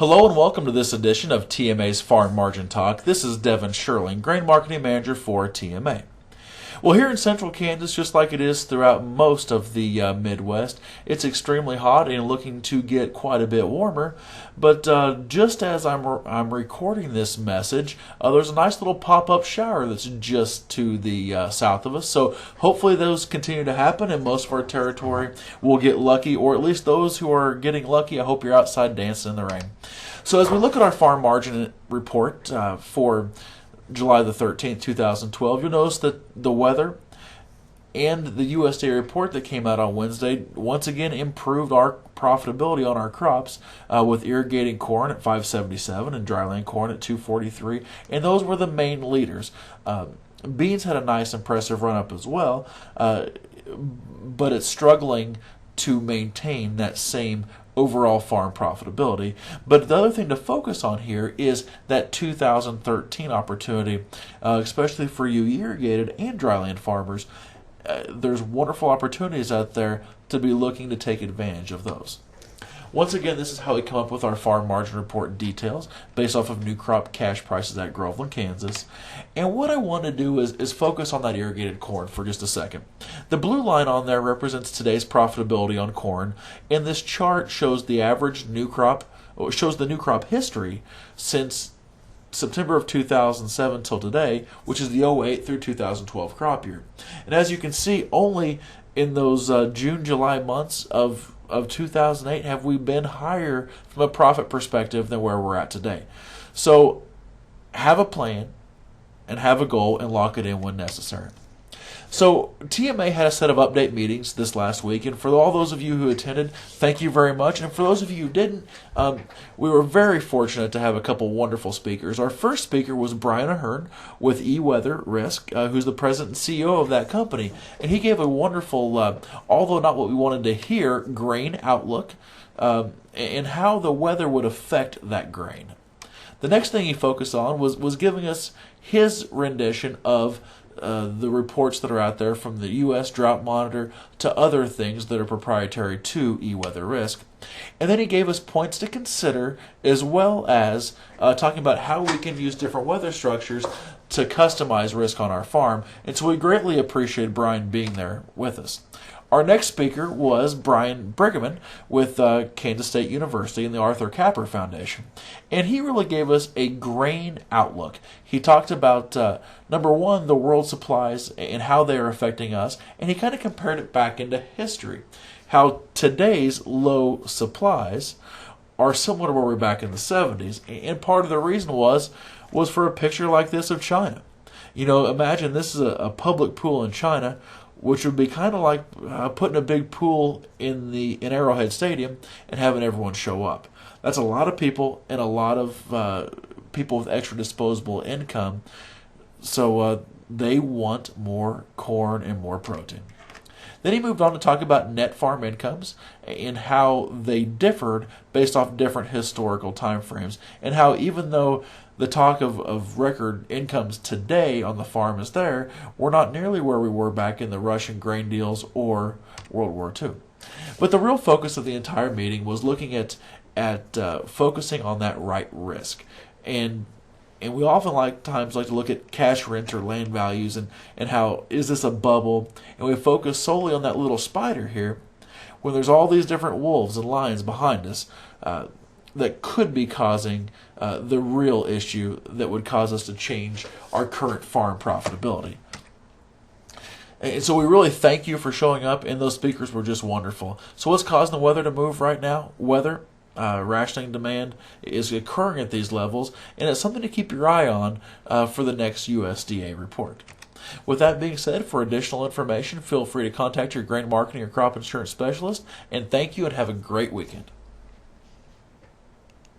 Hello and welcome to this edition of TMA's Farm Margin Talk. This is Devin Schierling, Grain Marketing Manager for TMA. Well, here in central Kansas, just like it is throughout most of the Midwest, it's extremely hot and looking to get quite a bit warmer. But just as I'm recording this message, there's a nice little pop-up shower that's just to the south of us. So hopefully those continue to happen, and most of our territory will get lucky, or at least those who are getting lucky, I hope you're outside dancing in the rain. So as we look at our farm margin report for July the 13th, 2012, you'll notice that the weather and the USDA report that came out on Wednesday once again improved our profitability on our crops, with irrigating corn at 577 and dryland corn at 243, and those were the main leaders. Beans had a nice impressive run-up as well, but it's struggling to maintain that same overall farm profitability. But the other thing to focus on here is that 2013 opportunity, especially for you irrigated and dryland farmers. There's wonderful opportunities out there to be looking to take advantage of those. Once again, this is how we come up with our farm margin report details based off of new crop cash prices at Groveland, Kansas. And what I want to do is focus on that irrigated corn for just a second. The blue line on there represents today's profitability on corn, and this chart shows the average new crop, or shows the new crop history since September of 2007 till today, which is the 08 through 2012 crop year. And as you can see, only in those June, July months of 2008 have we been higher from a profit perspective than where we're at today. So have a plan and have a goal and lock it in when necessary. So TMA had a set of update meetings this last week, and for all those of you who attended, thank you very much. And for those of you who didn't, we were very fortunate to have a couple wonderful speakers. Our first speaker was Brian Ahern with eWeather Risk, who's the president and CEO of that company. And he gave a wonderful, although not what we wanted to hear, grain outlook, and how the weather would affect that grain. The next thing he focused on was giving us his rendition of the reports that are out there from the U.S. Drought Monitor to other things that are proprietary to eWeather Risk. And then he gave us points to consider, as well as talking about how we can use different weather structures to customize risk on our farm. And so we greatly appreciate Brian being there with us. Our next speaker was Brian Brigham with Kansas State University and the Arthur Capper Foundation. And he really gave us a grain outlook. He talked about, number one, the world supplies and how they are affecting us. And he kind of compared it back into history. How today's low supplies are similar to where we were back in the 70s. And part of the reason was for a picture like this of China. You know, imagine this is a public pool in China, which would be kind of like putting a big pool in Arrowhead Stadium and having everyone show up. That's a lot of people and a lot of people with extra disposable income, so they want more corn and more protein. Then he moved on to talk about net farm incomes and how they differed based off different historical time frames, and how even though the talk of record incomes today on the farm is there, we're not nearly where we were back in the Russian grain deals or World War II. But the real focus of the entire meeting was looking at focusing on that right risk. And we often like to look at cash rent or land values and how is this a bubble? And we focus solely on that little spider here when there's all these different wolves and lions behind us that could be causing the real issue that would cause us to change our current farm profitability. And so we really thank you for showing up, and those speakers were just wonderful. So what's causing the weather to move right now? Weather. Rationing demand is occurring at these levels, and it's something to keep your eye on for the next USDA report. With that being said, for additional information, feel free to contact your grain marketing or crop insurance specialist, and thank you and have a great weekend.